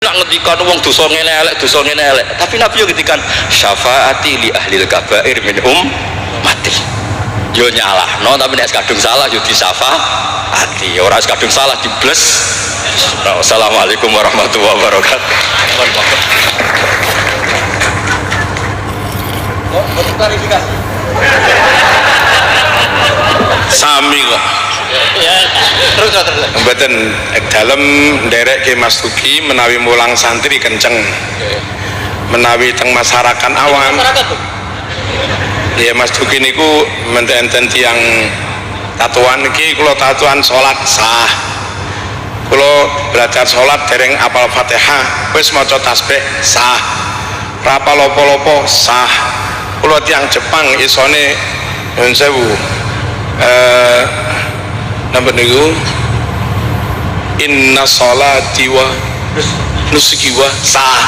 nak ngendikan wong dosa ngene elek, tapi Nabi yo ngendikan syafaati li ahlil kabair min mati. Yo nyalahno tapi nek kadung salah yo disyafaati, ora kadung salah dibles. Assalamualaikum warahmatullahi wabarakatuh. Klarifikasi. Sami kok. Ya, terus. Mboten dalem nderek Ki Mas Duki menawi mulang santri kenceng. Menawi teng masyarakat awam. Ya Mas Duki niku menten tiyang tatuan iki kula tatuan salat sah. Kula belajar salat dereng apal Fatihah, wis maca tasbih sah. Ra apa-apa sah. Kula tiyang Jepang isone nyuwun sewu. Napa niku inna sholati wa nusuki wa sah.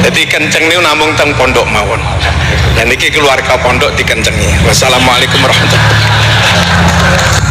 Jadi kenceng niku namung teng pondok mawon. Dan niki keluarga pondok dikencengi. Wassalamualaikum warahmatullahi wabarakatuh.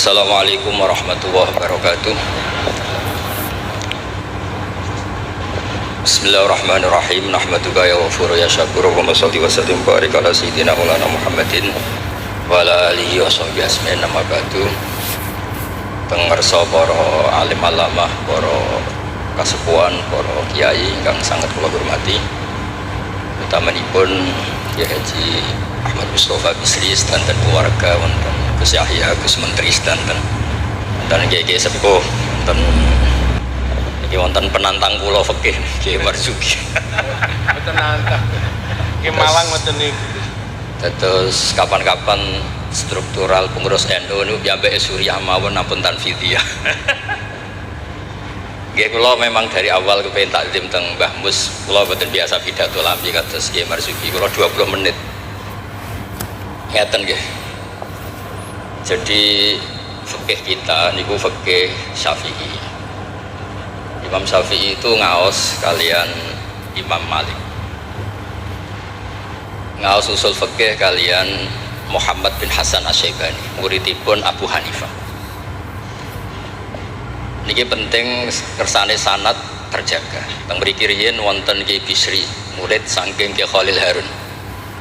Assalamualaikum warahmatullahi wabarakatuh. Bismillahirrahmanirrahim. Nahmaduka ya ghafur ya syakur wa sholli wa sallim barik ala sayyidina Maulana Muhammadin wa ala alihi wa sahbihi asma'in nama ba'du. Pengersa para alim alamah, para kasepuhan, para kiai ingkang sangat kula hormati. Utamanipun Kyai Haji Ahmad Mustofa Bisri sedanten keluarga wonten Gus Yahya Gus Menteri sedanten kiai sepuh wonten iki wonten penantang kula fikih Kyai Marzuki. Mboten nantang. Ki Malang mboten niku. Terus kapan-kapan struktural pengurus NU niku piyambake Suriah mawon ampun tanfidiyah. Nggih kula memang dari awal kepengin taklim teng Mbah Mus, kula mboten biasa pidato lambi kados Kyai Marzuki, kula 20 menit. Ngeten nggih. Jadi fikih kita niku fikih Syafi'i. Imam Syafi'i itu ngaos kalian Imam Malik. Ngaos usul fikih kalian Muhammad bin Hasan Asy-Syaibani, muridipun Abu Hanifah. Niki penting kersane sanad terjaga. Teng mriki riyen wonten Ki Bisri, murid saking Ki Khalil Harun.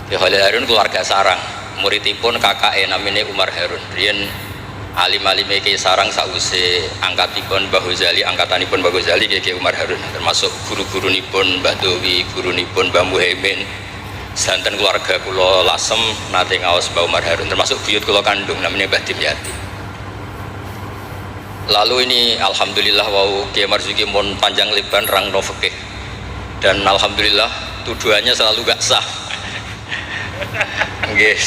Ki Khalil Harun keluarga sarang, muridipun kakake namine Umar Harun. Riyen alim-alime Ki Sarang sause angkatipun Mbah Ghazali, angkatanipun Mbah Ghazali Ki Umar Harun, termasuk guru-gurunipun Mbah Dowi, gurunipun Mbah Muhaimin. Santen keluarga kula lasem nate ngaos Mbah Umar Harun, termasuk buyut kula kandung namanya Mbah Dimyati. Lalu ini alhamdulillah wau Kyai Marzuki mon panjang lebar rangno fikih. Dan alhamdulillah tuduhannya selalu gak sah. Nggih.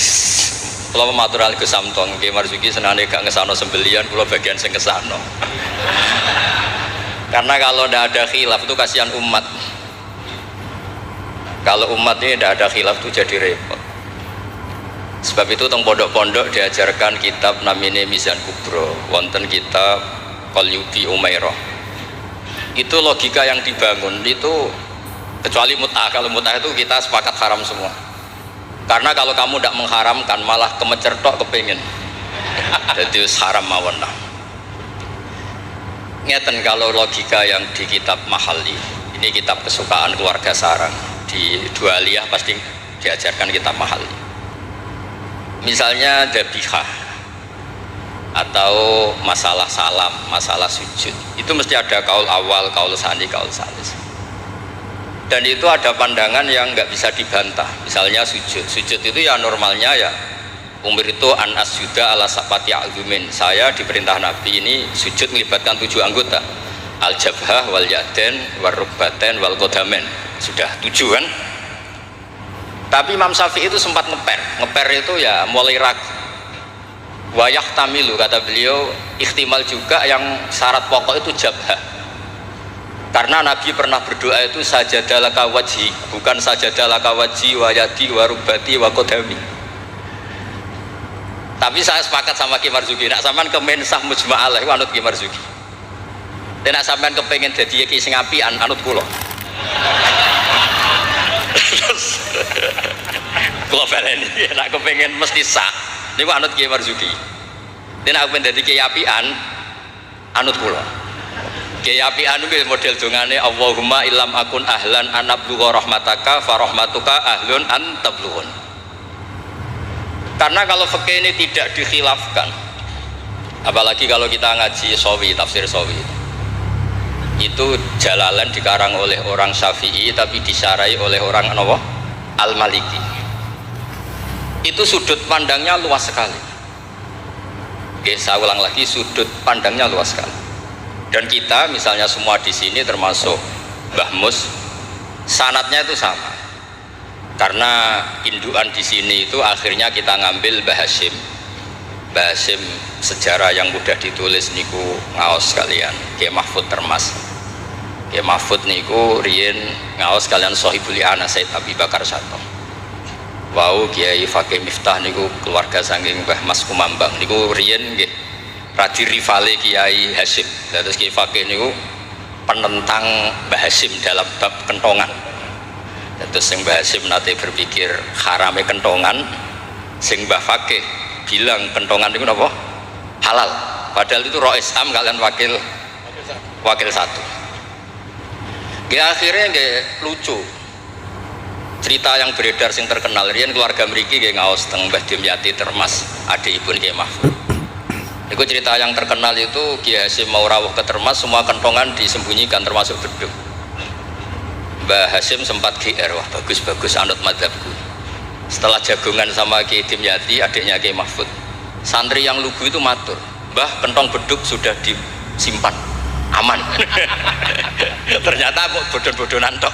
Kula matur alih Gus Samtong, Kyai Marzuki senane gak ngesano sembelian, kula bagian sing ngesano. Karena kalau ndak ada khilaf itu kasihan umat. Kalau umat ini tidak ada khilaf itu jadi repot. Sebab itu teng pondok-pondok diajarkan kitab namine Mizan Kubro, wonten kitab Qalyubi Umairah. Itu logika yang dibangun itu kecuali mut'ah. Kalau mut'ah itu kita sepakat haram semua. Karena kalau kamu tidak mengharamkan malah kemecertok kepingin. Jadi haram mawon lah. Ngeten kalau logika yang di kitab Mahalli, ini kitab kesukaan keluarga Sarang. Di Dualiyah pasti diajarkan kitab Mahalli. Misalnya dabihah atau masalah salam, masalah sujud, itu mesti ada kaul awal, kaul sani, kaul salis. Dan itu ada pandangan yang nggak bisa dibantah. Misalnya sujud itu ya normalnya ya umur itu an asjuda ala sapati azumin. Saya diperintah Nabi ini sujud melibatkan 7 anggota, al jabhah wal yaden wal rukbaten wal kodamen. Sudah 7 kan. Tapi Imam Syafi'i itu sempat ngeper itu ya mulai ragu. Wayah tamilu, kata beliau, ikhtimal juga yang syarat pokok itu jabhah. Karena Nabi pernah berdoa itu sajadalaka wajhi, bukan sajadalaka wajhi wa yadi wa rubati wa kodami. Tapi saya sepakat sama Ki Marzuki, nak sampean kemen sah mujma'alah itu anut Ki Marzuki. Dan nak sampean kepengen jadi ki sing apian anut kula. Kula baleni nak kepengen mesti sah niku anut Ki Marzuki. Dan aku pengen dadi ki apian anut kula. Ki apian kuwi model dongane Allahumma illam akun ahlan an ablugha rahmataka fa rahmatuka ahlun an tablughun. Karena kalau fikih ini tidak dikhilafkan, apalagi kalau kita ngaji Sawi, tafsir Sawi, itu Jalalain dikarang oleh orang Syafi'i tapi disarai oleh orang apa? Al-Maliki. Itu sudut pandangnya luas sekali. Oke, saya ulang lagi, sudut pandangnya luas sekali. Dan kita misalnya semua di sini termasuk Mbah Mus, sanadnya itu sama. Karena induan di sini itu akhirnya kita ngambil Mbah Hashim. Mbah Hashim sejarah yang mudah ditulis niku ngaos kalian Kiai Mahfud Termas. Kiai Mahfud niku riyen ngaos kalian Sohibul I'anah Said Abi Bakar Sato. Wau Kiai Fakih Miftah niku keluarga saking Mbah Mas Kumambang niku riyen nggih radi rivale Kiai Hashim. Terus Kiai Fakih niku penentang Mbah Hashim dalam bab kentongan. Terus sing Mbah Hashim nate berpikir harame kentongan, sing Mbah Fakih bilang kentongan itu apa? Halal. Padahal itu Rois Am kalian wakil satu. Akhirnya lucu. Cerita yang beredar sing terkenal riyen keluarga mriki nggih ngaos teng Mbah Dimyati Termas, adikipun Kiai Mahfud. Itu cerita yang terkenal itu Kiai Hashim mau rawuh ke Termas, semua kentongan disembunyikan termasuk beduk. Mbah Hashim sempat GR, wah bagus-bagus anut madzhabku. Setelah jagungan sama Kiai Dimyati, adiknya Kiai Mahfud, santri yang lugu itu matur, Mbah kentong beduk sudah disimpan aman. Ternyata bodoh-bodohan tok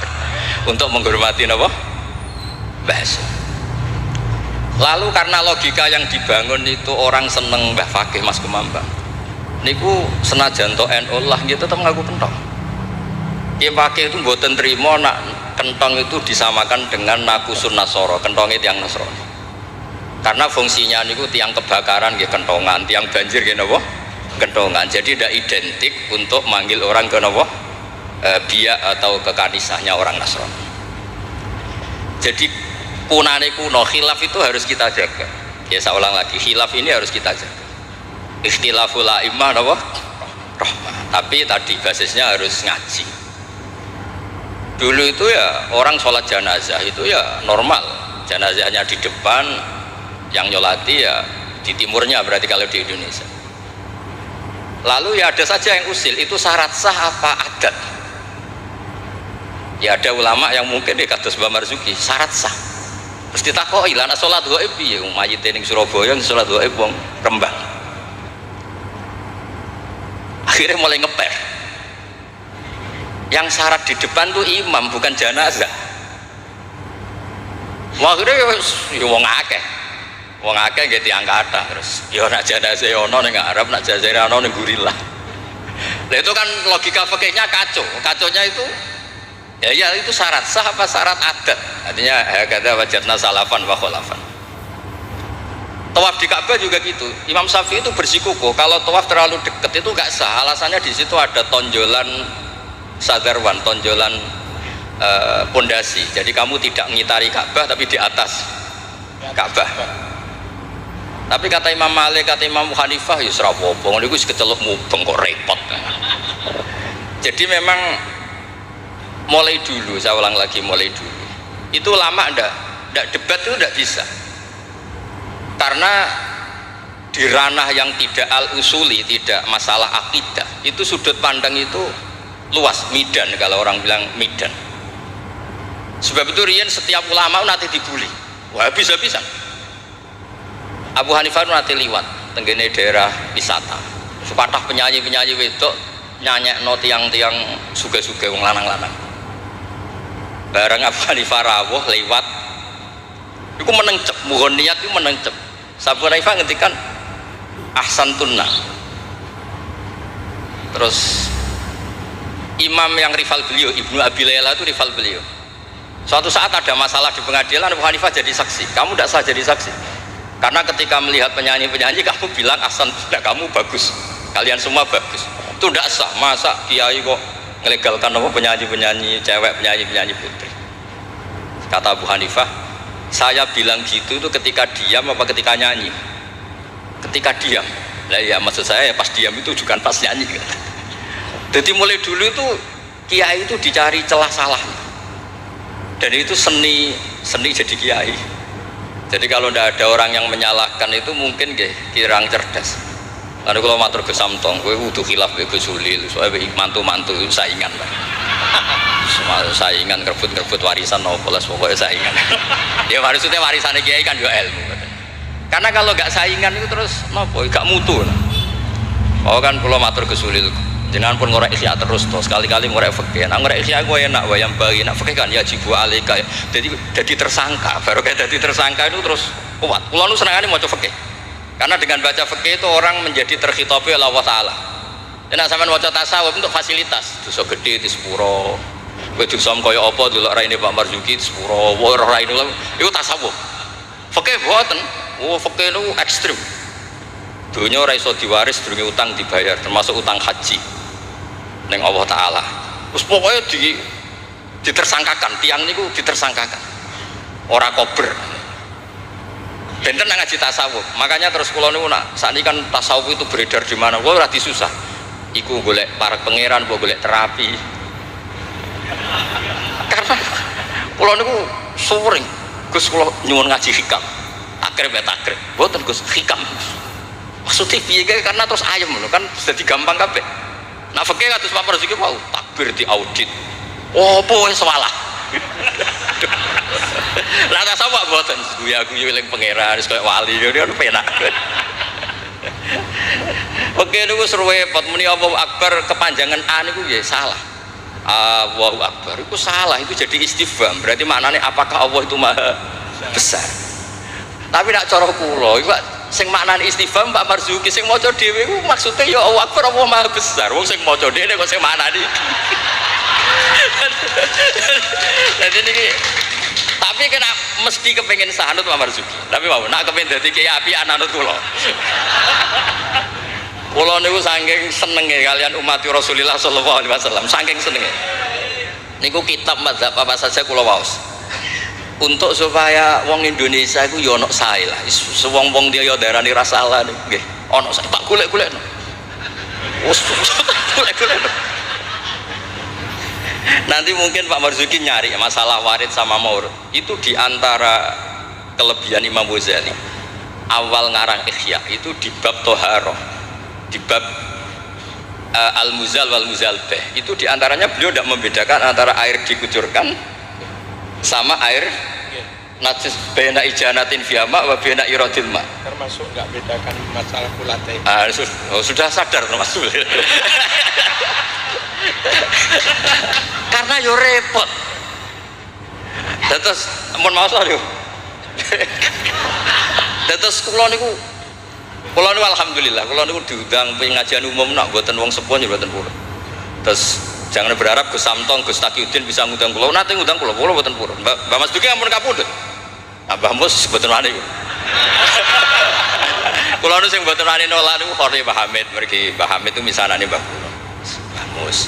untuk menghormati apa? Mbah Hashim. Lalu karena logika yang dibangun itu orang seneng Mbah Fakih Mas Kumambang niku senajan to NU lah gitu tetap ngaku kentong. Kiai Fakih itu mboten trimo nak kentong itu disamakan dengan nakusun nasoro, kentongnya tiang Nasrani. Karena fungsinya niku tiang kebakaran nggih kentongan, tiang banjir nggih napa? Kentongan. Jadi tidak identik untuk manggil orang ke napa? Biak atau ke kanisahnya orang Nasrani. Jadi punane kuno khilaf itu harus kita jaga. Ya saya ulang lagi, khilaf ini harus kita jaga. Ikhtilaful a'immah napa? Rahmah. Tapi tadi basisnya harus ngaji. Dulu itu ya orang sholat jenazah itu ya normal, jenazahnya di depan, yang nyolati ya di timurnya berarti kalau di Indonesia. Lalu ya ada saja yang usil, itu syarat sah apa adat? Ya ada ulama yang mungkin di kados Mbah Marzuki syarat sah. Terus ditakoki lah, nak sholat gaib piye? Mayit ning Surabaya sholat gaib wong Rembang. Akhirnya mulai ngeper. Yang syarat di depan tuh imam bukan jenazah. Wah akhirnya ya wong akeh. Wong akeh nggih tiyang kathah terus. Ya nak jenazah ono ning Arab, nak jenazah ono ning Gurilah. Nah itu kan logika fikihnya kacau. Kacaunya itu ya itu syarat sah apa syarat adat. Artinya kata wajadna salafan wa khalafan. Tawaf di Ka'bah juga gitu. Imam Syafi'i itu bersikukuh kalau tawaf terlalu dekat itu nggak sah. Alasannya di situ ada tonjolan sadarwan, tonjolan pondasi. Jadi kamu tidak ngitari Ka'bah tapi di atas Ka'bah. Tapi kata Imam Malik, kata Imam Hanifah ya serawopo, niku wis keceluk mubeng kok repot. Jadi memang mulai dulu, saya ulang lagi mulai dulu. Itu lama ndak debat itu ndak bisa. Karena di ranah yang tidak al-usuli, tidak masalah akidah, itu sudut pandang itu luas, midan kalau orang bilang midan. Sebab itu riyen setiap ulama nanti dibully. Wah, bisa-bisa. Abu Hanifah nanti liwat tenggene daerah wisata. Sepatah penyanyi-penyanyi wedok nyanyekno tiang-tiang suga-suga wong lanang-lanang. Bareng Abu Hanifah rawuh liwat iku menengcep, mohon niat iku menengcep. Abu Hanifah ngendikan ahsan tunna. Terus imam yang rival beliau, Ibnu Abi Layla itu rival beliau. Suatu saat ada masalah di pengadilan, Abu Hanifah jadi saksi. Kamu tidak sah jadi saksi, karena ketika melihat penyanyi-penyanyi kamu bilang ahsan tunna, kamu bagus, kalian semua bagus. Itu tidak sah. Masa kiai kok ngelegalkan apa penyanyi-penyanyi cewek, penyanyi-penyanyi putri? Kata Abu Hanifah, saya bilang gitu itu ketika diam apa ketika nyanyi? Ketika diam. Lah ya maksud saya ya pas diam itu juga pas nyanyi. Jadi mulai dulu itu kiai itu dicari celah salah. Dan itu seni jadi kiai. Jadi kalau tidak ada orang yang menyalahkan itu mungkin kirang cerdas. Lalu kalau matur ke Samtong, gue udah khilaf gue Sulil, soalnya mantu-mantu saingan. Semua saingan kerebut warisan nopolas pokoknya saingan. Ya maksudnya warisan kiai kan juga ilmu. Karena kalau gak saingan itu terus nopo gak mutu. Oh kan kalau matur ke Sulil, jangan pun ngorek isya terus toh sekali-kali ngorek fikih. Nah ngorek isya gue enak wayang bagi nak fikih kan ya jibu alika. Jadi tersangka. Baru kayak jadi tersangka itu terus kuat. Kalau nu senangannya mau coba fikih. Karena dengan baca fikih itu orang menjadi terkhitabi oleh Allah Taala. Dan sampean waca tasawuf untuk fasilitas. Dosa gede di sepuro. Kowe dosa kaya apa delok raine Pak Marzuki di sepuro. Wah raine itu tasawuf. Fikih boten. Oh fikih itu ekstrim. Dunia ora iso diwaris durunge utang dibayar, termasuk utang haji ning Allah Taala. Terus pokoknya ditersangkakan, tiang niku ditersangkakan. Ora kober. Benten nang ngaji tasawuf. Makanya terus kula niku nak sakniki kan tasawuf itu beredar di mana? Kula ora disusah. Iku golek para pangeran, golek terapi. Karena kula niku sering Gus kula nyuwun ngaji hikam. Takrib ya takrib. Mboten Gus hikam. Maksudnya piye karena terus ayem lho kan jadi gampang kabeh. Nah fikih kados Pak Marzuki mau takbir di audit. Opo wis salah. Lah tasawuf mboten guyu-guyu eling pangeran wis koyo wali ngene kan penak. Oke niku repot muni Allahu Akbar kepanjangan A niku ya salah. Allahu Akbar itu salah, itu jadi istifham. Berarti maknanya apakah Allah itu maha besar? Tapi nak cara kula iku sing maknane istifham Pak Marzuki sing maca dhewe iku maksudnya ya Allah Akbar Allah maha besar. Wong sing maca dhewe kok sing maknane. Jadi niki tapi kena mesti kepengen sahanut Pak Marzuki. Tapi mau nak kepengen dadi kiai apian anut kula. Kula niku saking senenge kalian umat Rasulullah sallallahu alaihi wasallam, saking senenge. Niku kitab mazhab apa saja kula waos. Untuk supaya wong Indonesia iku ya ono sae lah. Wong-wong dia ya darani ra salah nggih. Ono sae tak golek-golekno. Wes golek-golekno. Nanti mungkin Pak Marzuki nyari masalah warid sama maurud. Itu diantara kelebihan Imam Ghazali. Awal ngarang Ihya itu di bab Toharoh, di bab Al-Muzal wal Muzalbeh. Itu diantaranya beliau tidak membedakan antara air dikucurkan sama air najis bena ijanatin fiyama wa bena irodil ma. Termasuk nggak bedakan masalah kulatai. Sudah sadar termasuk. Karena yo repot. Terus ampun maos lho. Terus kula niku alhamdulillah kula niku diundang pengajian umum nak mboten wong sepuh mboten purun. Terus jangan berharap Gus Samtong, Gus Takiuddin bisa ngundang kula. Nate ngundang kula mboten purun. Mbak Mas Duki ampun kapundhut. Mbah Mus mboten wani. Kula nu sing mboten wani nolak niku Khori Mbah Hamid, mergi Mbah Hamid itu misanane Mbah kula. Mbah Mus.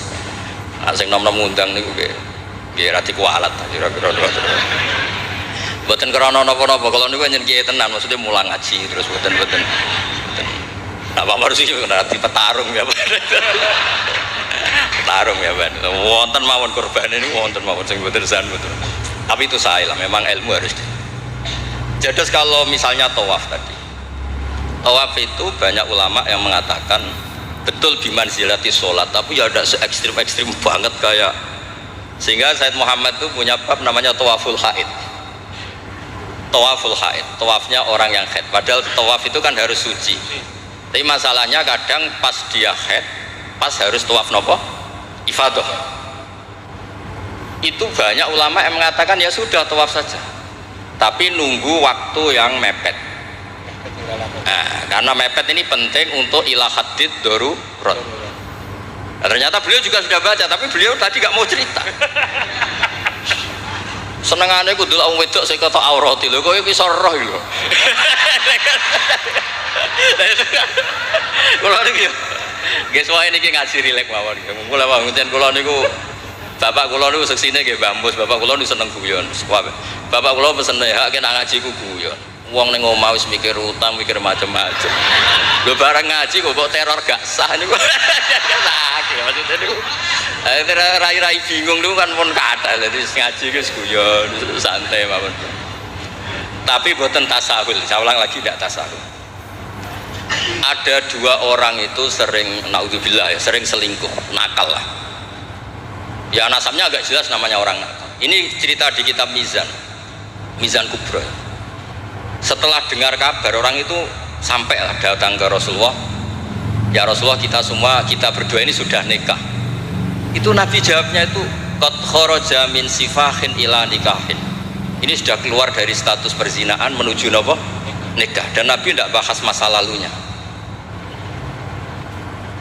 Sing nom-nom ngundang niku nggih ra dikualat kira-kira. Mboten krana napa-napa, kalau niku nyen kiai tenan maksudnya mulang ngaji terus mboten. Nak Pak Marzuki nanti petarung ya Pak. Petarung ya Pak. Wonten mawon korban ini wonten mawon sing mboten san betul. Tapi itu saya lah, memang ilmu harus. Jadi kalau misalnya tawaf tadi. Tawaf itu banyak ulama yang mengatakan betul bimanzilati sholat, tapi ya tidak se-ekstrim-ekstrim banget kayak Sehingga Said Muhammad itu punya bab namanya tawaful haid. Tawaful haid, tawafnya orang yang haid. Padahal tawaf itu kan harus suci. Tapi masalahnya kadang pas dia haid, pas harus tawaf nopo? Ifadah. Itu banyak ulama yang mengatakan ya sudah tawaf saja. Tapi nunggu waktu yang mepet. Nah, karena mepet ini penting untuk ilah hadid darurat. Nah, ternyata beliau juga sudah baca, tapi beliau tadi gak mau cerita. Senengannya aku dulu orang wedok saya kata aurati lho, kok bisa roh lho. Kalau ini guys, wah ini ngaji rilek mawon. Mulai bangun kalau niku bapak kula niku seksine nggih Mbah Mus, bapak kula niku seneng guyon. Bapak kula pesen hak kena ngaji ku guyon. Wong ning omah wis mikir utang, mikir macam-macam. Lho bareng ngaji kok teror gak sah niku. Sakit maksudnya niku. Rai-rai bingung niku kan pun kathah. Dadi ngaji ku guyon, santai mawon. Tapi boten tasahul, saya ulang lagi tidak tasahul. Ada dua orang itu sering naudzubillah ya, sering selingkuh, nakal lah. Ya nasabnya agak jelas namanya orang nakal. Ini cerita di kitab Mizan Kubra. Setelah dengar kabar orang itu sampai datang ke Rasulullah. Ya Rasulullah, kita berdua ini sudah nikah. Itu Nabi jawabnya itu qad kharaja min sifahin ila nikahin. Ini sudah keluar dari status perzinaan menuju apa? Nikah. Dan Nabi tidak bahas masa lalunya.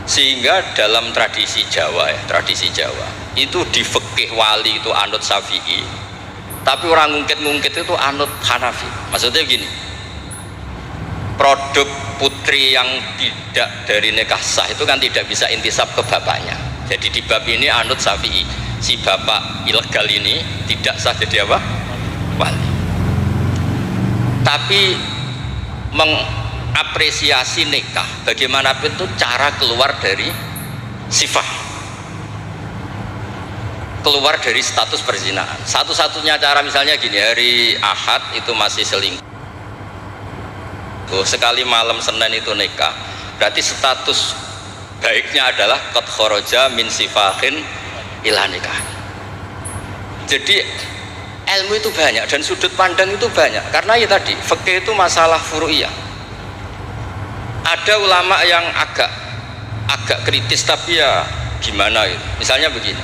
Sehingga dalam tradisi Jawa itu di fikih wali itu anut Syafi'i, tapi orang ngungkit itu anut Hanafi. Maksudnya gini, produk putri yang tidak dari nikah sah itu kan tidak bisa intisab ke bapaknya. Jadi di bab ini anut Syafi'i, si bapak ilegal ini tidak sah jadi apa? Wali. Tapi mengapresiasi nikah bagaimanapun itu cara keluar dari sifat, keluar dari status perzinaan. Satu-satunya cara misalnya gini, hari Ahad itu masih selingkuh, sekali malam Senin itu nikah, berarti status baiknya adalah qad kharaja min sifahin ila nikah. Jadi ilmu itu banyak dan sudut pandang itu banyak, karena ya tadi fikih itu masalah furu'iyah. Ada ulama yang agak kritis, tapi ya gimana gitu. Misalnya begini,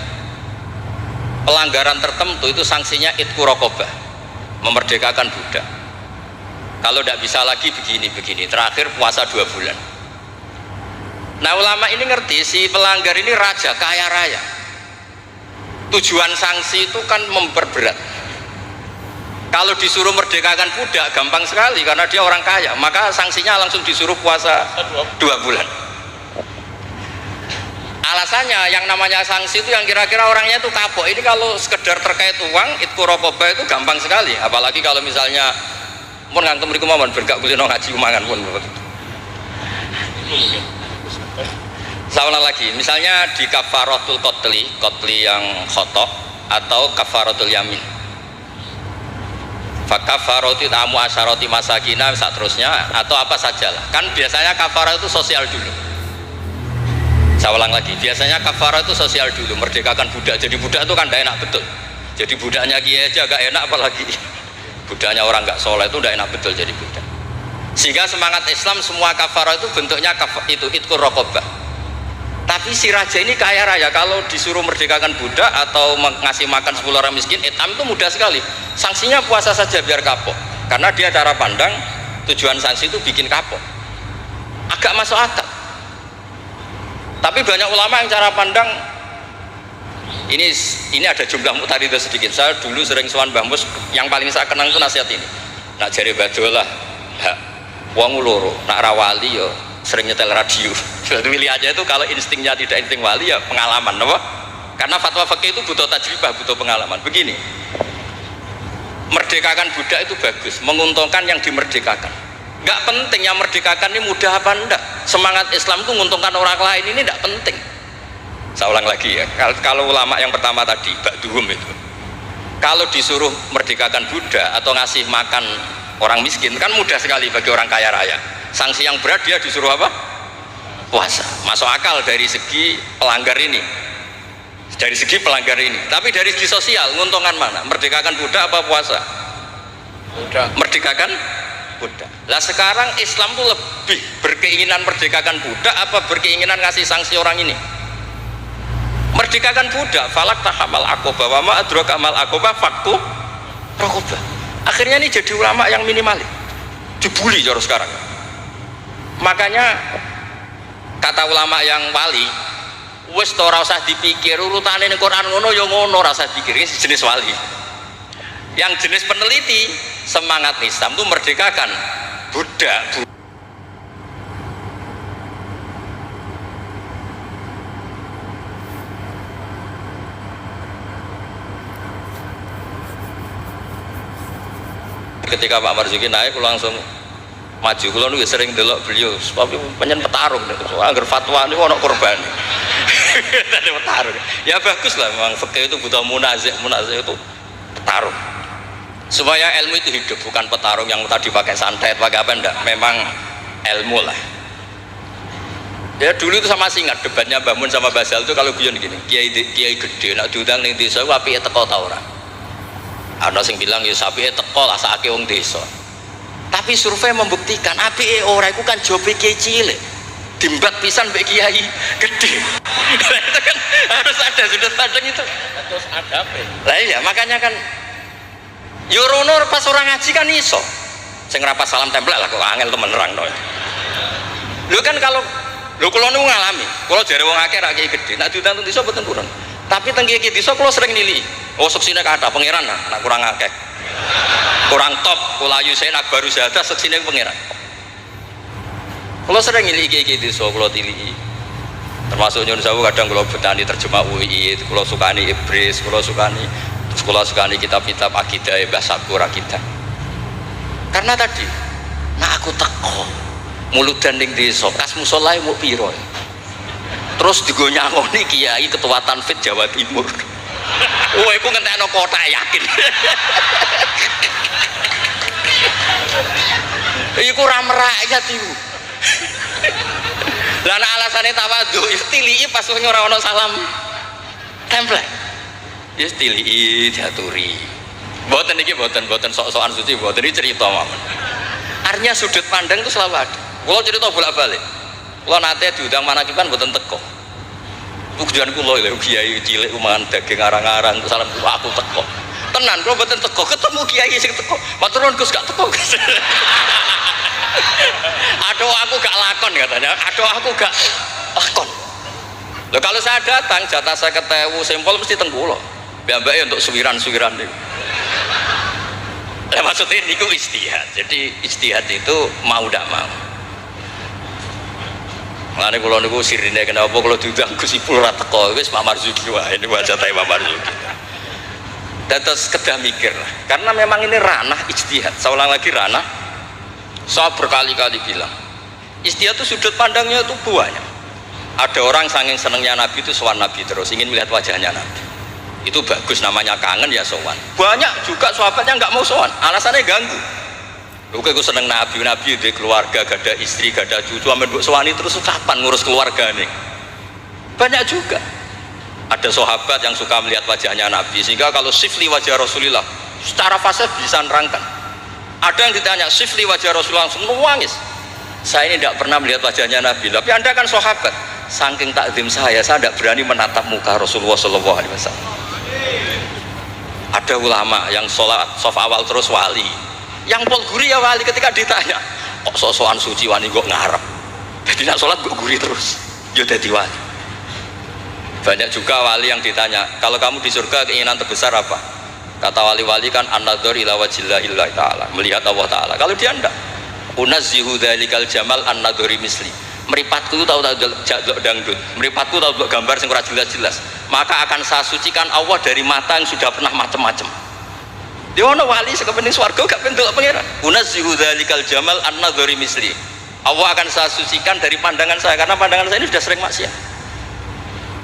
pelanggaran tertentu itu sanksinya itqu raqabah, memerdekakan budak. Kalau tidak bisa lagi begini, terakhir puasa 2 bulan. Nah ulama ini ngerti si pelanggar ini raja kaya raya, tujuan sanksi itu kan memperberat. Kalau disuruh merdekakan budak gampang sekali karena dia orang kaya, maka sanksinya langsung disuruh puasa 2 bulan. Alasannya yang namanya sanksi itu yang kira-kira orangnya itu kapok. Ini kalau sekedar terkait uang, itqu raqabah itu gampang sekali. Apalagi kalau misalnya mun ngantem mriku mawon bergak kulino ngaji mangan pun. Saulah lagi, misalnya di kafaratul qatli yang khata atau kafaratul yamin. Fakafaratu tamu asyarati masakina seterusnya atau apa sajalah. Kan biasanya kafarah itu sosial dulu. Saya ulang lagi, biasanya kafarah itu sosial dulu, merdekakan budak. Jadi budak itu kan tidak enak betul. Jadi budaknya kiai aja gak enak, apalagi budaknya orang gak soleh itu tidak enak betul jadi budak. Sehingga semangat Islam semua kafarah itu bentuknya itu itqu raqabah. Tapi si raja ini kaya raya, kalau disuruh merdekakan budak atau ngasih makan 10 orang miskin, etam itu mudah sekali. Sanksinya puasa saja biar kapok. Karena dia cara pandang tujuan sanksi itu bikin kapok. Agak masuk akal. Tapi banyak ulama yang cara pandang ini ada jumlah mutari itu sedikit. Saya dulu sering sowan Mbah Mus, yang paling saya kenang itu nasihat ini. Nak jari badolah, wong loro, nak rawali yo sering nyetel radio. Jadi pilih aja itu, kalau instingnya tidak insting wali ya pengalaman, apa? Karena fatwa fikih itu butuh tajribah, butuh pengalaman. Begini, merdekakan budak itu bagus, menguntungkan yang dimerdekakan. Nggak penting yang merdekakan ini mudah apa enggak. Semangat Islam itu menguntungkan orang lain ini tidak penting. Saya ulang lagi ya, kalau ulama yang pertama tadi, ba'duhum itu, kalau disuruh merdekakan budak atau ngasih makan orang miskin kan mudah sekali bagi orang kaya raya. Sanksi yang berat dia disuruh apa? Puasa. Masuk akal dari segi pelanggar ini. dari segi pelanggar ini. Tapi dari segi sosial menguntungkan mana? Merdekakan budak apa puasa? Budak. Merdekakan budak. Lah sekarang Islam tuh lebih berkeinginan merdekakan budak apa berkeinginan ngasih sanksi orang ini? Merdekakan budak. Falak tahamal aqobah wa ma adraka mal aqobah faktu raqobah. Akhirnya ini jadi ulama yang minimalis, dibully cara sekarang. Makanya kata ulama yang wali, wis ora usah dipikir urutane ning Quran ngono ya ngono, ora usah dipikir. Ini jenis wali. Yang jenis peneliti, semangat Islam itu merdekakan budak. Ketika Pak Marzuki naik, aku langsung maju. Kalau nu sering delok beliau, tapi penyen petarung. Agar fatwa ini ono korban. Tadi petarung. Ya bagus lah, memang fikih itu butuh munazih itu petarung. Supaya ilmu itu hidup, bukan petarung yang tadi pakai santet, pakai apa enggak. Memang ilmu lah. Ya dulu itu sama singkat debatnya Mbah Mun sama Basal itu kalau guyon gini, kiai gede nak diundang ning desa apike teko ta ora. Ada yang bilang ya sapi teko lah saake wong desa. Tapi survei membuktikan apike ora iku kan jobe kiai cilik. Dimbat pisan mbek kiai gede. Itu kan harus ada sudut pandang itu. Terus ada apa? Lah iya makanya kan yo rono pas orang ngaji kan iso. Sing rapat salam templek lah kok angel temen nerangno. Lho kan kalau kula niku ngalami, kula jare wong akeh ra kiai gede, nek diundang desa mboten purun. Tapi teng kiai desa kula sering nili. Oh seksine kathah pangeran nak kurang akeh. Kurang top, kula Yusain Akbaru Zadah seksine pangeran. Kula sering nili kiai desa kula tiliki. Termasuk nyun sewu kadang kula betani terjemah UI, kula sukani Ibris, kula sukani kitab-kitab akidah Mbah Sakur akidah. Karena tadi, nah aku teko muludan ning desa, kas musolae mau piro. Terus digo nyangoni kiai ketua Tanfid Jawa Timur. Oh, iku ngentekno kota yakin. Iku ra merakyat iku. Lah nek alasane tawadhu istilii pas wong ora ana salam template. Ya istilii diaturi. Mboten iki mboten sok-sokan suci, mboten iki cerita mawon. Artinya sudut pandang itu selalu ada. Kalau cerita bolak-balik, kalau nanti diundang manakiban mboten teko. Tujuan kula lho kiai cilik mangan daging arang-arang salam kula aku teko. Tenan kula mboten teko, ketemu kiai sing teko. Matur nuwun Gus gak teko. Aduh aku gak lakon katanya. Aduh aku gak lakon. Loh kalau saya datang jatah 50.000 sampel mesti teng kula. Mbak-mbake untuk suwiran-suwiran niku. Lah maksudnya niku ijtihad. Jadi ijtihad itu mau ndak mau. Mulane kula niku sirine kenapa kula diundang Gus Ipul ora teko wis Pak Marzuki wae niku jatahe Pak Marzuki. Dados kedah mikir lah. Karena memang ini ranah ijtihad. Saya ulang lagi ranah. Saya berkali-kali bilang, ijtihad itu sudut pandangnya itu banyak. Ada orang saking senengnya Nabi itu sowan Nabi terus ingin melihat wajahnya Nabi. Itu bagus namanya kangen ya sowan. Banyak juga sahabatnya nggak mau sowan, alasannya ganggu. Oke, gue seneng Nabi di keluarga, gak ada istri, gak ada cucu, amin buat suami terus kapan ngurus keluarga nih? Banyak juga. Ada sahabat yang suka melihat wajahnya Nabi, sehingga kalau sifli wajah Rasulullah, secara fase bisa nerangkan. Ada yang ditanya sifli wajah Rasulullah langsung nangis. Saya ini tidak pernah melihat wajahnya Nabi, tapi Anda kan sahabat. Saking takzim saya tidak berani menatap muka Rasulullah SAW. Ada ulama yang sholat sof awal terus wali. Yang pol guri ya wali ketika ditanya kok sok-sokan suci wani kok ngarep jadi nak sholat kok guri terus ya jadi wali. Banyak juga wali yang ditanya kalau kamu di surga keinginan terbesar apa, kata wali-wali kan an-nadhar ila wajhillahi ta'ala, melihat Allah ta'ala. Kalau dia enggak unazzihu dzalikal jamal an-nadhari misli, meripatku tahu dangdut, meripatku tahu gambar sing ora jelas-jelas, maka akan saya sucikan Allah dari mata yang sudah pernah macam-macam. Dia ono wali sekepening swarga gak pendelok pangeran. Unazzihu dzalikal jamal an-nadhari misli. Allah akan saya sucikan dari pandangan saya karena pandangan saya ini sudah sering maksiat.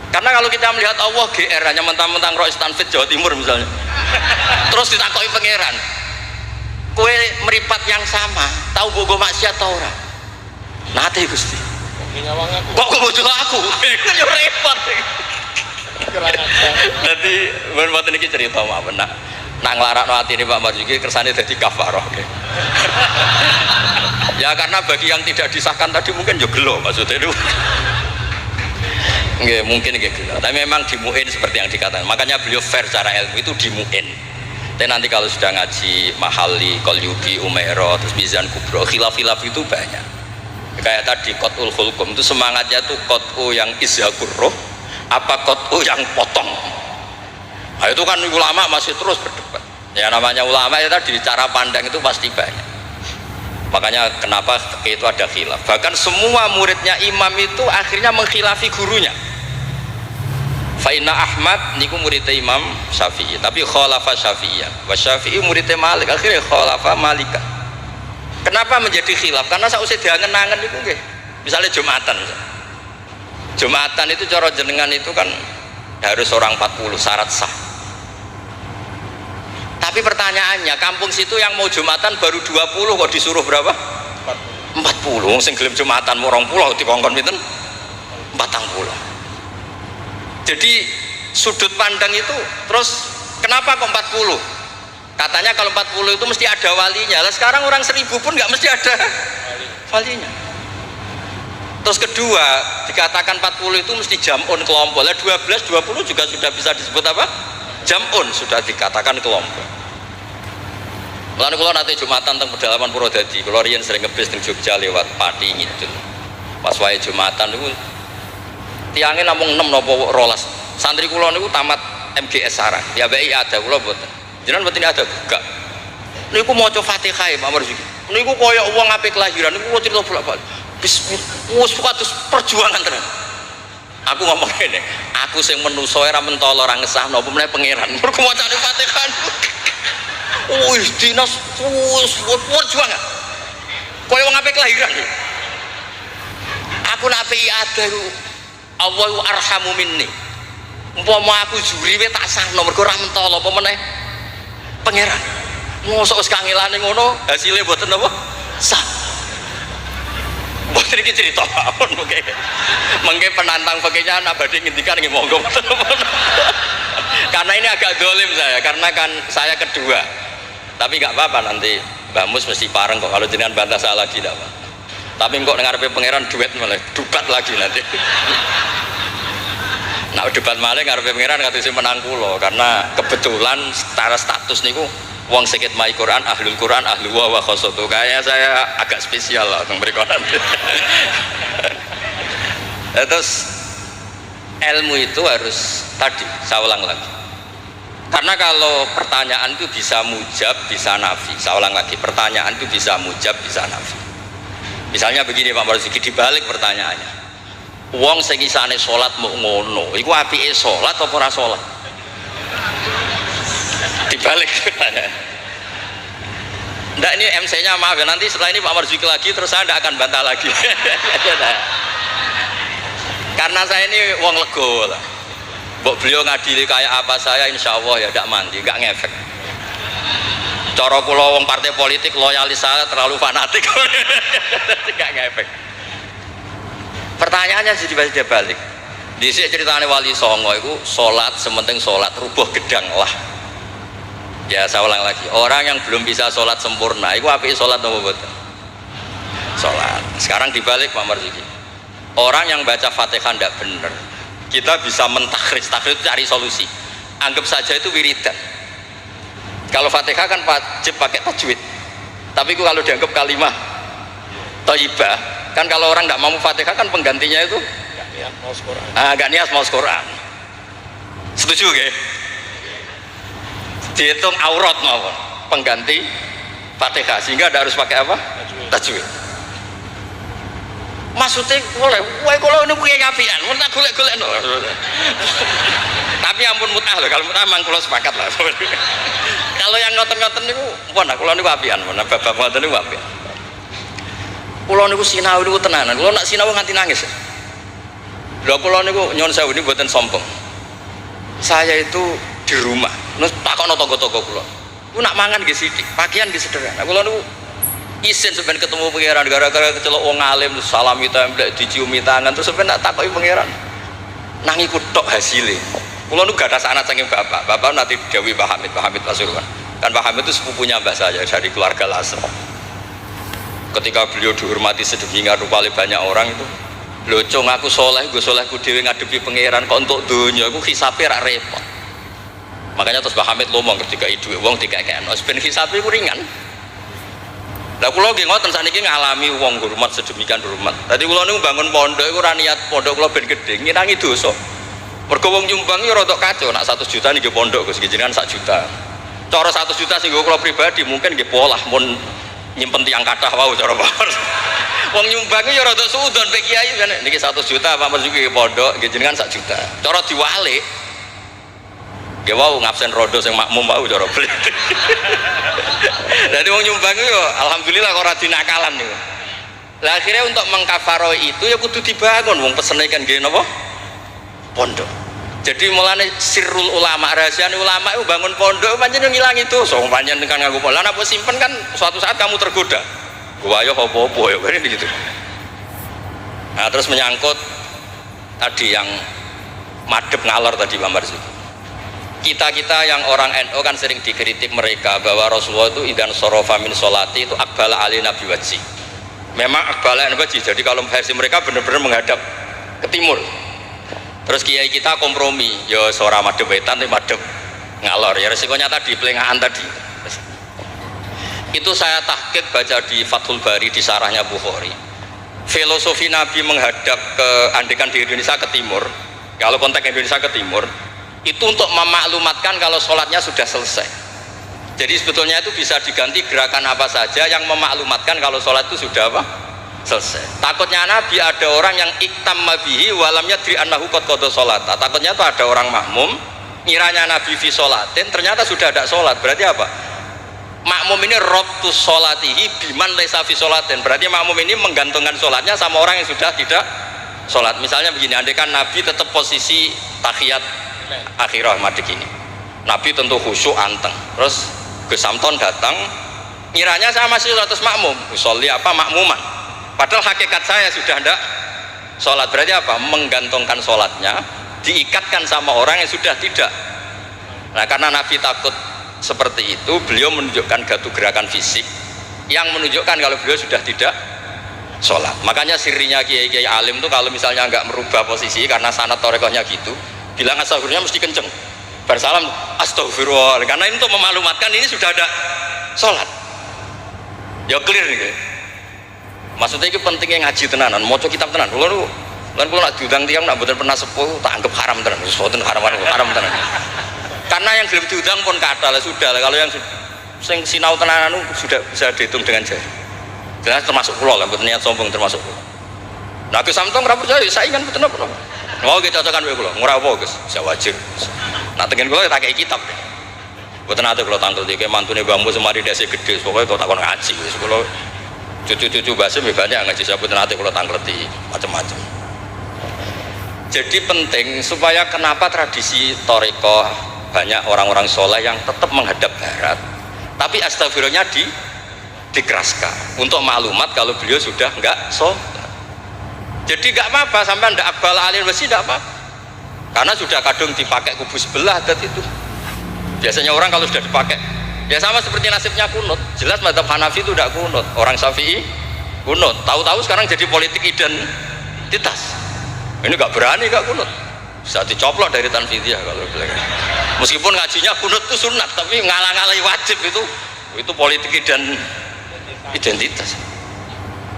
Karena kalau kita melihat Allah GR hanya mentang-mentang Rois Tanfid Jawa Timur misalnya. Terus ditakoki pangeran. Kue meripat yang sama, tahu bogo maksiat ta ora? Nate Gusti. Kok bojo aku? Itu yo repot. Jadi buat ini cerita mawon nak nglarakno atine Pak Marzuki kersane dadi kafarah. Ya karena bagi yang tidak disahkan tadi mungkin yo gelo maksudnya itu. Nggih, mungkin nggih gelo. Tapi memang dimuin seperti yang dikatakan. Makanya beliau fair secara ilmu itu dimuin. Dan nanti kalau sudah ngaji Mahali, Qalyubi, Umairah, terus Mizan Kubro, khilaf-khilaf itu banyak. Kayak tadi Qat'ul Khulqum itu semangatnya tuh Qat'u yang izhakur roh apa Qat'u yang potong. Nah, itu kan ulama masih terus berdebat. Ya namanya ulama ya tadi cara pandang itu pasti banyak. Makanya kenapa itu ada khilaf. Bahkan semua muridnya imam itu akhirnya mengkhilafi gurunya. Faina Ahmad niku muridnya Imam Syafi'i, tapi khalafa Syafi'iyah. Wa Syafi'i muridnya Malik, akhirnya khalafa Malikah. Kenapa menjadi khilaf? Karena sausé diangen-angen niku nggih. Misalnya Jumatan. Jumatan itu cara jenengan itu kan harus orang 40 syarat sah. Tapi pertanyaannya, kampung situ yang mau Jumatan baru 20 kok disuruh berapa? 40. Wong sing gelem Jumatan mau 20 dikongkon pinten? 40. Jadi sudut pandang itu terus kenapa kok 40? Katanya kalau 40 itu mesti ada walinya. Lah sekarang orang 1000 pun nggak mesti ada walinya. Terus kedua, dikatakan 40 itu mesti jam'un kelompok. Lah 12, 20 juga sudah bisa disebut apa? Jam'un, sudah dikatakan kelompok. Lalu kalau nanti Jumatan tentang pedalaman Purwodadi, kalau riyen sering ngebis di Jogja lewat Pati gitu. Pas wae Jumatan itu tiangnya namung 6 nopo rolas santri kula niku tamat MGS Sarang ya baik ada kula mboten jenengan mboten ada gak niku maca Fatihah Pak Marzuki niku kaya wong ape kelahiran niku kula cerita bolak-balik bismillah wis kados perjuangan tenan aku ngomong ngene aku sing menungso ora mentolo ora ngesahno apa meneh pangeran mergo macane Fatihah wis dinas wis perjuangan kaya wong ape kelahiran aku nak ape ada Allahu arhamu minni. Umpama aku juriwe tak sahno mergo ora mentolo apa meneh pangeran. Mosok wis kangelane ngono, hasilé mboten apa? Sah. Mboten iki cerita mawon mengke penantang fakihnya anak badhe ngendikan nggih monggo. Karena ini agak dolim saya, karena kan saya kedua. Tapi enggak apa-apa nanti Mbak Mus mesti pareng kok kalau jenengan bantah salah lagi tidak apa. Tapi kok ngarepe pangeran duet malah debat lagi nanti. Nah debat malah ngarepe pangeran katanya menang kula karena kebetulan secara status niku wong sing mai Quran, ahlul Quran, ahlu wa khosotu. Kayak saya agak spesial lah memberi Quran. Terus ilmu itu harus tadi saya ulang lagi. Karena kalau pertanyaan itu bisa mujab, bisa nafi. Saya ulang lagi, pertanyaan itu bisa mujab, bisa nafi. Misalnya begini Pak Marzuki, dibalik pertanyaannya wong sing isane salat mau ngono iku apike salat apa ora salat? Dibalik pertanyaan ndak ini MC nya maaf ya nanti setelah ini Pak Marzuki lagi terus saya tidak akan bantah lagi karena saya ini wong lego lah mbok beliau ngadili kayak apa saya insya Allah ya tidak mandi, nggak ngefek cara kula wong partai politik loyalis saya terlalu fanatik nggak ngefek. Pertanyaannya jadi balik dhisik ceritane Wali Songo itu sholat sementing sholat rubuh gedang lah ya saya ulang lagi orang yang belum bisa sholat sempurna itu apike sholat apa mboten? Sholat. Sekarang dibalik Pak Marzuki orang yang baca Fatihah tidak benar kita bisa mentakhrij itu cari solusi anggap saja itu wiridan. Kalau Fatihah kan wajib pakai tajwid. Tapi kalau dianggap kalimah thayyibah, kan kalau orang tidak mau Fatihah kan penggantinya itu gak niat mau Quran. Setuju nggih? Dihitung aurat mawon pengganti Fatihah sehingga ada harus pakai apa? Tajwid. Maksudnya boleh, wae kalau ini punya ngapian, mau tak golek-golek no. Tapi ampun mutah loh, kalau mutah memang kalau sepakat lah. Kalau yang ngoten-ngoten niku, mana kalau niku apian, mana bapak ngoten niku apian. Kalau niku sinau niku tenanan, kalau nak sinau nganti nangis. Lho kalau niku nyon sewu ini buatan sombong. Saya itu di rumah, nus takono tonggo-tonggo kula. Ku nak mangan nggih sithik, pakaian nggih sederhana. Kula niku isin sampeyan ketemu pangeran gara-gara kecelok wong alim salami templek diciumi tangan terus sampeyan nak takoki pangeran nang iku tok hasile Kulo nu gak ada sanad saking bapak nanti Dewi Pak Hamid Pasuruan. Kan Pak Hamid itu sepupunya mbah saya dari keluarga Lasem. Ketika beliau dihormati sedemikian rupa oleh banyak orang itu, lho cung aku soleh, gue solehku dewe ngadepi pangeran kok untuk dunia, aku hisabe rak repot. Makanya terus Pak Hamid ngomong ketika itu wong dikekekno, ben hisabe ku ringan. Lah kula nggih ngoten sakniki ngalami wong hormat sedemikian hormat. Dadi kula niku bangun pondok iku ora niat pondok kula ben gedhe, ngirangi dosa. Mergo wong nyumbang yo rada kacau, nak 100 juta niki pondok Gus jenengan 1 juta. Cara 100 juta sing kula pribadi mungkin nggih polah mun nyimpen tiyang kathah wau cara bawon. Wong nyumbang yo rada suudon pek kiai kan niki 100 juta Pak Marzuki pondok nggih jenengan 1 juta. Cara diwalik nggih wau ngabsen rodo sing makmum wau cara beli. Jadi wong nyumbang yo alhamdulillah kok ora dinakalan niku. Lah akhirnya untuk mengkafaroi itu ya kudu dibangun wong pesene kan nggih napa? Pondok. Jadi mulane sirrul ulama, rahasiane ulama itu bangun pondok pancen ngilangi dosa. Pancen kan nganggo pola apa simpen kan suatu saat kamu tergoda. Gua ayo apa-apa ya kan gitu. Nah, terus menyangkut tadi yang madhep ngalor tadi Pak Marzuki. Kita yang orang NU kan sering dikritik mereka bahwa Rasulullah itu idan sorofa min sholati itu akbala ali nabi wajhi. Memang akbala nabi wajhi, jadi kalau versi mereka benar-benar menghadap ke timur. Terus kiai kita kompromi, ya suara madhep wetan tapi madhep ngalor, ya resikonya tadi pelengahan tadi. Itu saya tahqiq baca di Fathul Bari di sarahnya Bukhari. Filosofi Nabi menghadap ke andekan di Indonesia ke timur, kalau konteks Indonesia ke timur itu untuk memaklumatkan kalau sholatnya sudah selesai. Jadi sebetulnya itu bisa diganti gerakan apa saja yang memaklumatkan kalau sholat itu sudah apa? Selesai. Takutnya Nabi ada orang yang iktamma bihi walam yadri annahu qad qada sholat. Takutnya itu ada orang makmum ngiranya Nabi fi sholatin ternyata sudah ada sholat. Berarti apa? Makmum ini robtus sholatihi biman laisa fi sholatin. Berarti makmum ini menggantungkan sholatnya sama orang yang sudah tidak sholat. Misalnya begini, andekan Nabi tetap posisi tahiyat akhirah madek ini, Nabi tentu khusyuk anteng, terus Gus Samton datang ngiranya saya masih 100 makmum, usolli apa makmuman, padahal hakikat saya sudah tidak sholat. Berarti apa? Menggantungkan sholatnya diikatkan sama orang yang sudah tidak. Nah karena Nabi takut seperti itu, beliau menunjukkan gatu gerakan fisik yang menunjukkan kalau beliau sudah tidak sholat. Makanya sirinya kiai-kiai alim tuh kalau misalnya nggak merubah posisi karena sanad torekohnya gitu, bilang astagfirullah mesti kenceng, bersalam astagfirullah, karena ini untuk memaklumatkan ini sudah ada sholat. Ya clear nih. Maksudnya itu pentingnya ngaji tenanan, mau kitab tenan. Kalau nak diundang tiang nak betul pernah sepuh, tak anggap haram tenan, sesuatu haram tenan. Karena yang belum diundang pun kata lah sudah lah. Kalau yang sing sinau tenanan sudah bisa dihitung dengan jari. Jelas termasuk pulau lah, buat niat sombong termasuk pulau. Nah Gus Samtong nggak percaya, saya kan betul apa? Mau kita cocokan wae kula, ngora apa Gus? Saya wajib. Nak tengen kula tak kei kitab. Mboten ate kula tangkel iki mantune bambu semari dese gede, pokoke kok takon ngaji wis kula cucu-cucu basa banyak ngaji saya mboten ate kula tangkleti macam-macam. Jadi penting supaya kenapa tradisi thariqah banyak orang-orang soleh yang tetap menghadap barat, tapi astagfirullahnya dikeraskan untuk maklumat kalau beliau sudah enggak sholat. Jadi nggak apa-apa sampai ndak akbal alil wasi ndak apa, karena sudah kadung dipakai kubu sebelah tadi itu. Biasanya orang kalau sudah dipakai ya sama seperti nasibnya kunut. Jelas mazhab Hanafi itu tidak kunut, orang Syafi'i kunut. Tahu-tahu sekarang jadi politik identitas. Ini nggak berani nggak kunut, bisa dicoplok dari tanfidiyah kalau bilang. Meskipun ngajinya kunut itu sunat, tapi ngalang-ngalai wajib itu politik identitas.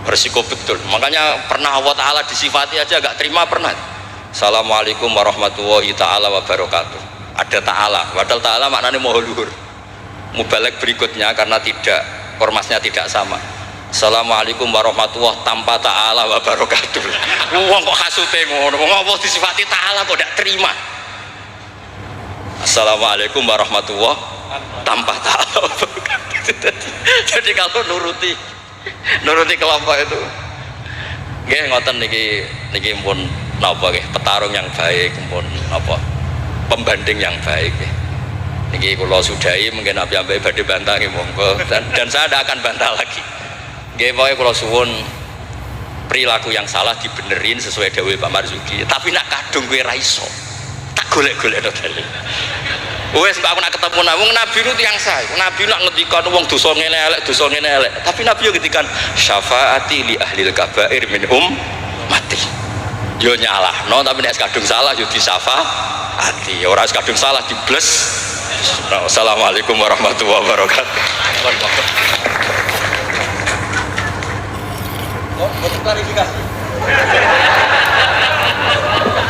Resiko betul. Makanya pernah Allah Ta'ala disifati aja gak terima pernah. Assalamualaikum warahmatullahi ta'ala wabarakatuh. Ada ta'ala, padahal ta'ala maknanya mau luhur. Mubalek berikutnya karena tidak formasnya tidak sama. Assalamualaikum warahmatullahi tanpa ta'ala wabarakatuh. Wong kok hasute ngono, wong apa disifati ta'ala kok gak terima. Assalamualaikum warahmatullahi tanpa ta'ala wabarakatuh. Jadi kalau nuruti kelompok itu nggih ngoten niki pun napa nggih petarung yang baik, pun napa pembanding yang baik niki kula sudahi mungkin api-api badhe bantah nggih monggo dan saya tidak akan bantah lagi nggih pokoke kula suwun perilaku yang salah dibenerin sesuai dawuh Pak Marzuki, tapi nak kadung kowe ra iso tak golek-golek dalil. Wes mbak aku nak ketemu Nabi itu yang saya. Nabi nak ngendikan wong dosa ngene elek, tapi Nabi yo ngendikan syafaati li ahlil kabair minhum mati. Yo nyalahno tapi nek kadung salah yo disafaati. Ora kadung salah dibles. Assalamualaikum warahmatullahi wabarakatuh. Oh, untuk klarifikasi.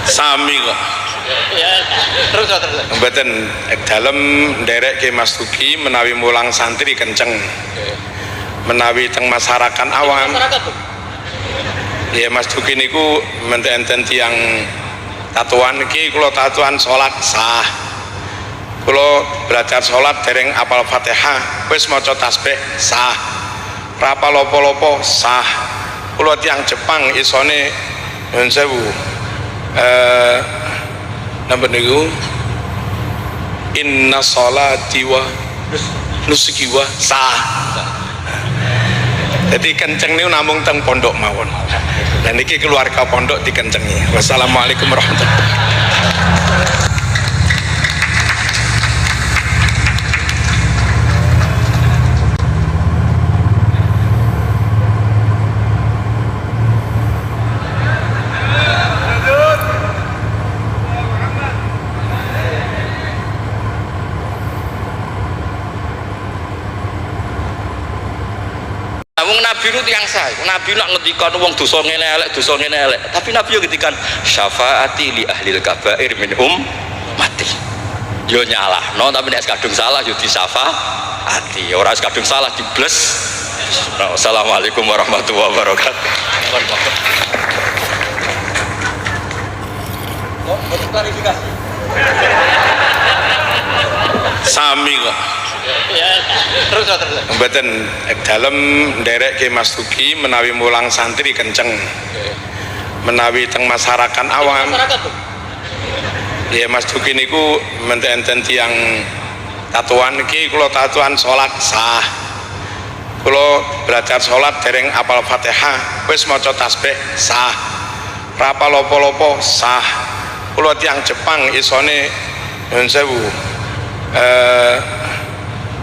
Sami kok. Ya, terus. Mboten dalem nderek ke Mas Duki menawi mulang santri kenceng. Menawi teng masyarakat awam. Masyarakat tuh. Ya Mas Duki niku enten tiyang tatuan iki kula tatuan salat sah. Kula belajar salat dereng apal Fatihah, wis maca tasbih sah. Ra apal apa-apa sah. Kula tiyang Jepang isone nyuwun sewu. Napa niku? Inna sholati wa nusuki wa sah. Jadi kenceng niku namung teng pondok mawon. Dan niki keluarga pondok dikencengi. Wassalamualaikum warahmatullahi wabarakatuh. Nabi itu yang saya. Nabi nak ngendikan wong dosa ngene elek, tapi Nabi yo ngendikan syafaati li ahlil kabair minhum mati. Yo nyalahno tapi nek kadung salah yo disafaati. Ora kadung salah dibles. Assalamualaikum warahmatullahi wabarakatuh. Oh, untuk klarifikasi. Sami kok. Ya, terus. Mboten dalem nderek ke Mas Duki menawi mulang santri kenceng. Menawi teng masyarakat awam. Masyarakat tuh. Ya Mas Duki niku enten tiyang tatuan iki kula tatuan salat sah. Kula belajar salat dereng apal Fatihah, wis maca tasbih sah. Ra apal apa-apa sah. Kula tiyang Jepang isone nyuwun sewu.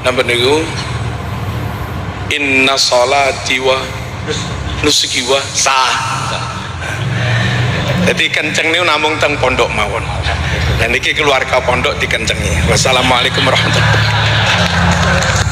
Napa niku? Inna sholati wa nusuki wa sah. Jadi kenceng niku namung teng pondok mawon. Dan niki keluarga pondok dikencengi. Wassalamualaikum warahmatullahi wabarakatuh.